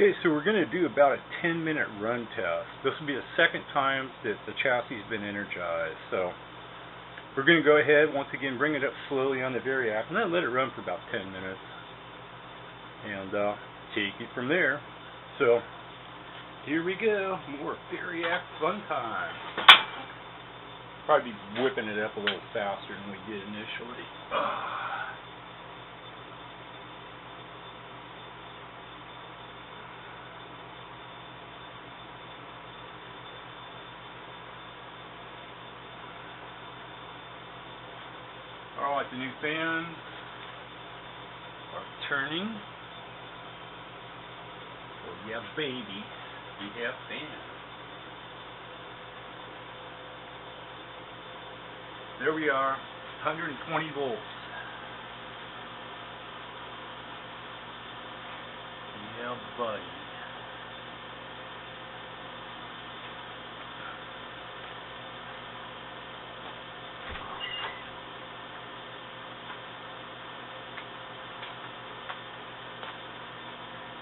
Okay, so we're going to do about a 10-minute run test. This will be the second time that the chassis has been energized. So we're going to go ahead, once again, bring it up slowly on the variac, and then let it run for about 10 minutes. And take it from there. So here we go, more variac fun time. Probably be whipping it up a little faster than we did initially. Alright, the new fans are turning. Oh yeah, baby, we have fans. There we are, 120 volts. Yeah, buddy.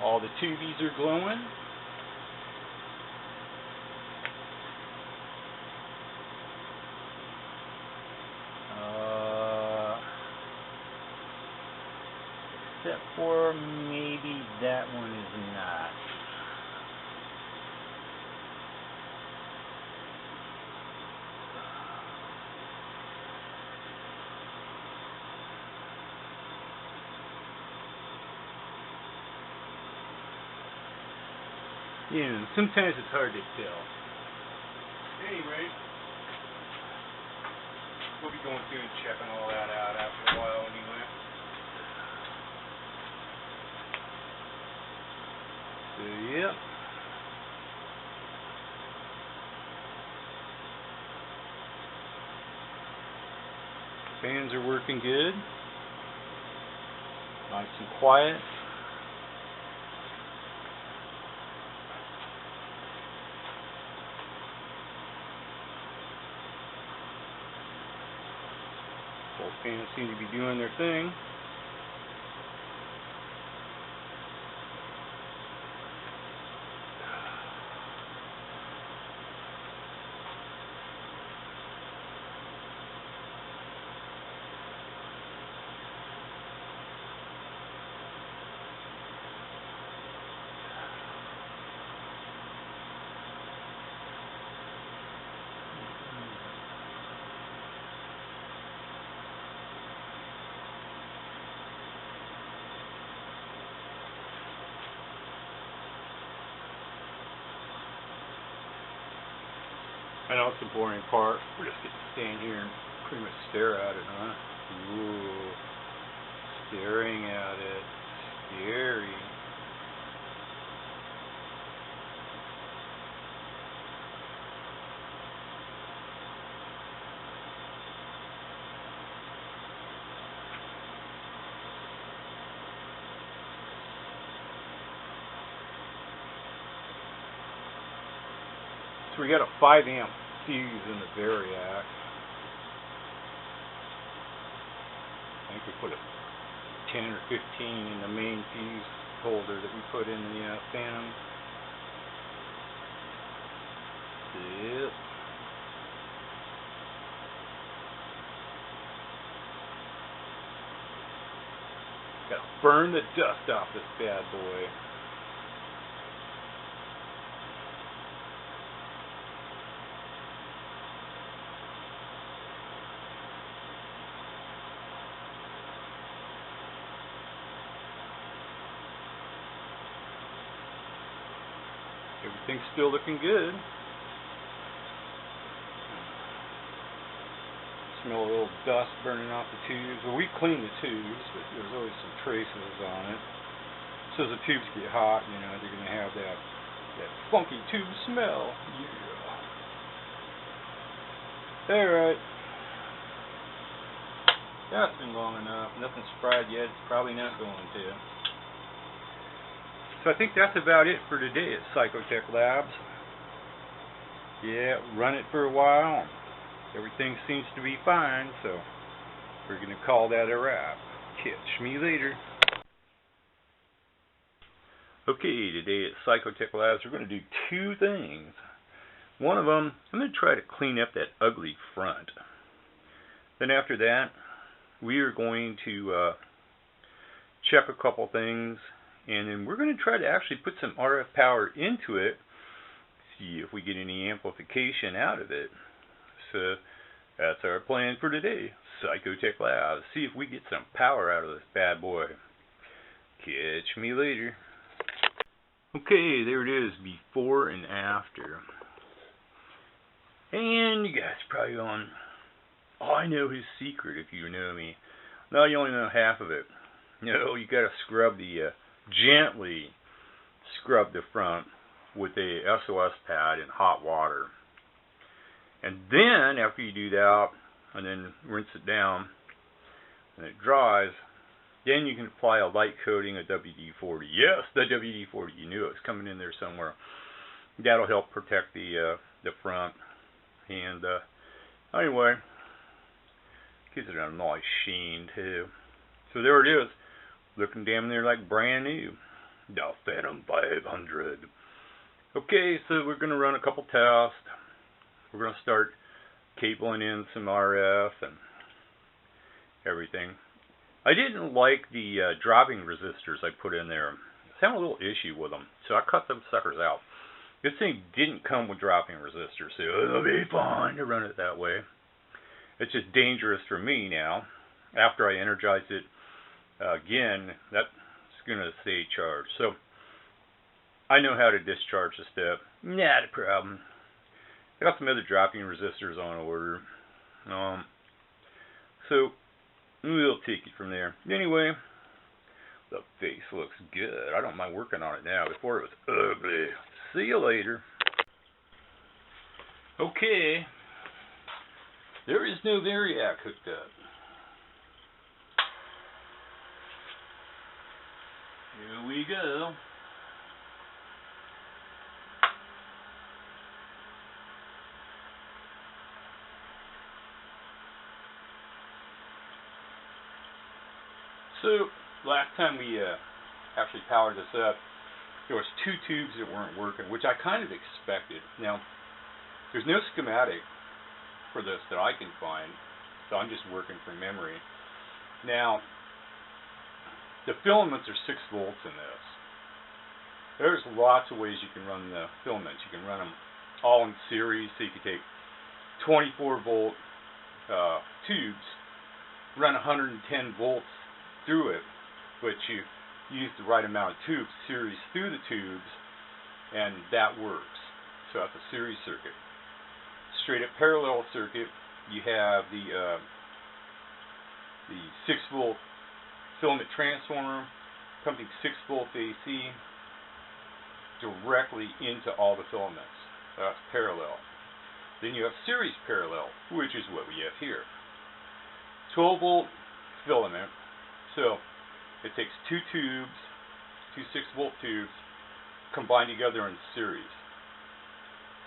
All the tubies are glowing. Except for maybe that one is not. Yeah, sometimes it's hard to tell. Anyway, we'll be going through and checking all that out after a while anyway. So, yep. Fans are working good. Nice and quiet. Both fans seem to be doing their thing. I know it's the boring part. We're just getting to stand here and pretty much stare at it, huh? Ooh. Staring at it. Scary. So we got a 5 amp fuse in the variac. I think we put a 10 or 15 in the main fuse holder that we put in the fan. Yep. Gotta burn the dust off this bad boy. Everything's still looking good. Smell a little dust burning off the tubes. Well, we cleaned the tubes, but there's always some traces on it. So as the tubes get hot, you know, they're going to have that funky tube smell. Yeah. Alright. That's been long enough. Nothing's fried yet. It's probably not going to. So I think that's about it for today at Psychotech Labs. Yeah, run it for a while. Everything seems to be fine, so we're going to call that a wrap. Catch me later. Okay, today at Psychotech Labs we're going to do two things. One of them, I'm going to try to clean up that ugly front. Then after that, we are going to check a couple things, and then we're going to try to actually put some RF power into it, see if we get any amplification out of it. So that's our plan for today. Psychotech Labs. See if we get some power out of this bad boy. Catch me later. Okay, there it is, before and after. And you guys are probably going, oh, I know his secret if you know me. No, you only know half of it. No, you got to scrub the, gently scrub the front with a SOS pad in hot water. And then, after you do that, and then rinse it down, and it dries, then you can apply a light coating of WD-40. Yes, the WD-40, you knew it was coming in there somewhere. That'll help protect the front. And anyway, gives it a nice sheen too. So there it is, looking damn near like brand new. The Phantom 500. Okay, so we're going to run a couple tests. We're going to start cabling in some RF and everything. I didn't like the dropping resistors I put in there. I was having a little issue with them, so I cut them suckers out. This thing didn't come with dropping resistors, so it'll be fine to run it that way. It's just dangerous for me now. After I energize it again, that's going to stay charged. So I know how to discharge the step. Not a problem. I got some other dropping resistors on order. So we'll take it from there. Anyway, the face looks good. I don't mind working on it now. Before it was ugly. See you later. Okay. There is no variac hooked up. Here we go. So, last time we actually powered this up, there was two tubes that weren't working, which I kind of expected. Now, there's no schematic for this that I can find, so I'm just working from memory. Now, the filaments are 6 volts in this. There's lots of ways you can run the filaments. You can run them all in series, so you can take 24 volt tubes, run 110 volts through it, but you use the right amount of tubes, series through the tubes, and that works. So that's a series circuit. Straight up parallel circuit, you have the 6 volt filament transformer pumping 6 volt AC directly into all the filaments. So that's parallel. Then you have series parallel, which is what we have here. 12 volt filament. So it takes 2 tubes, 2 6 volt tubes, combined together in series.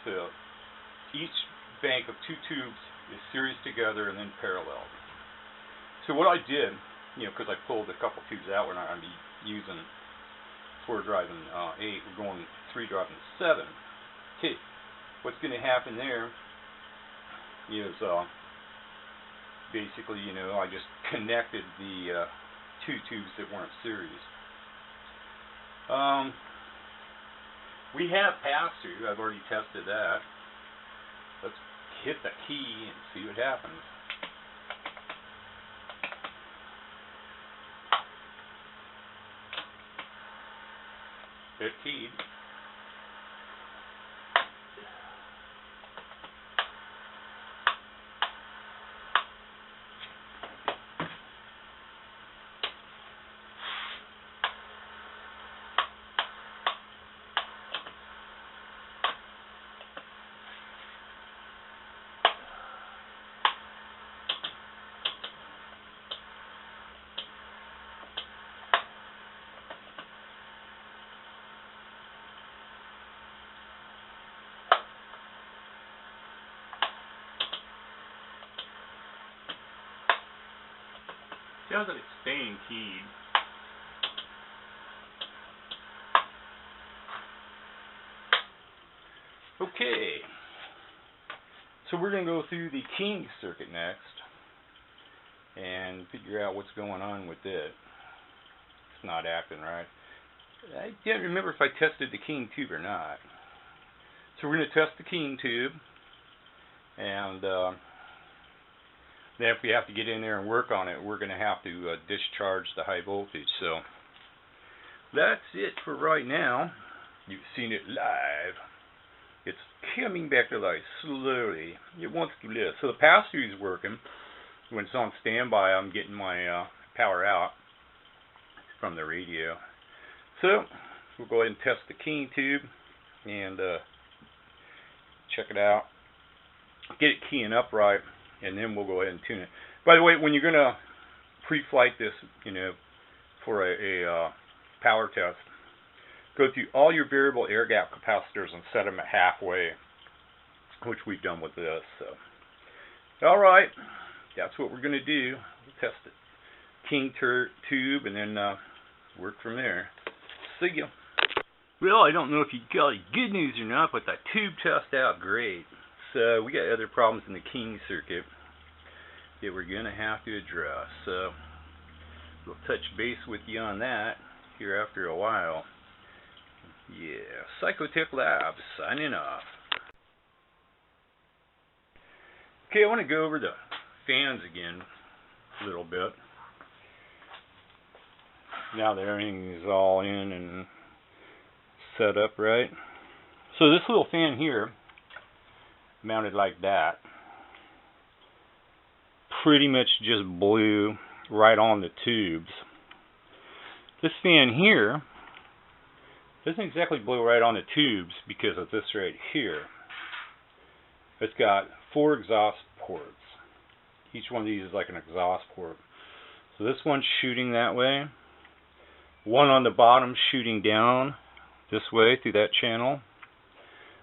So each bank of 2 tubes is series together and then parallel. So what I did, because I pulled a couple tubes out, we're not going to be using 4 driving 8, we're going 3 driving 7. Okay, what's going to happen there is basically, I just connected the 2 tubes that weren't series. We have pass-through. I've already tested that. Let's hit the key and see what happens. It keyed. Sounds like it's staying keyed. Okay, so we're going to go through the King circuit next and figure out what's going on with it. It's not acting right. I can't remember if I tested the King tube or not. So we're going to test the King tube, and then if we have to get in there and work on it, we're going to have to discharge the high voltage. So that's it for right now. You've seen it live. It's coming back to life slowly. It wants to live. So the pass-through is working. When it's on standby, I'm getting my power out from the radio. So we'll go ahead and test the King tube and check it out. Get it keying up right, and then we'll go ahead and tune it. By the way, when you're gonna pre-flight this, for a power test, go through all your variable air gap capacitors and set them at halfway, which we've done with this. So, all right, that's what we're going to do. We'll test the King tube and then work from there. See ya. Well, I don't know if you got good news or not, but the tube tested out great. So we got other problems in the King circuit that we're going to have to address. So we'll touch base with you on that here after a while. Yeah, Psychotech Labs signing off. Okay, I want to go over the fans again a little bit. Now that everything is all in and set up right. So this little fan here, mounted like that, pretty much just blew right on the tubes. This fan here doesn't exactly blow right on the tubes because of this right here. It's got 4 exhaust ports. Each one of these is like an exhaust port. So this one's shooting that way. One on the bottom shooting down this way through that channel.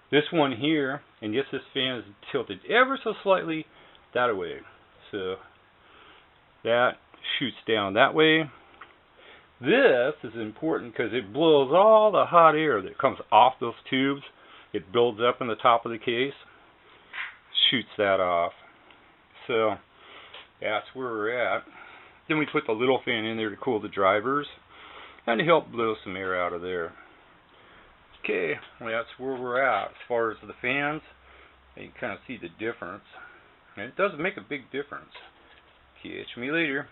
This one here, and yes, this fan is tilted ever so slightly that way. So that shoots down that way. This is important because it blows all the hot air that comes off those tubes. It builds up in the top of the case, shoots that off. So that's where we're at. Then we put the little fan in there to cool the drivers and to help blow some air out of there. Okay, well, that's where we're at as far as the fans. You can kind of see the difference. And it does make a big difference. Catch me later.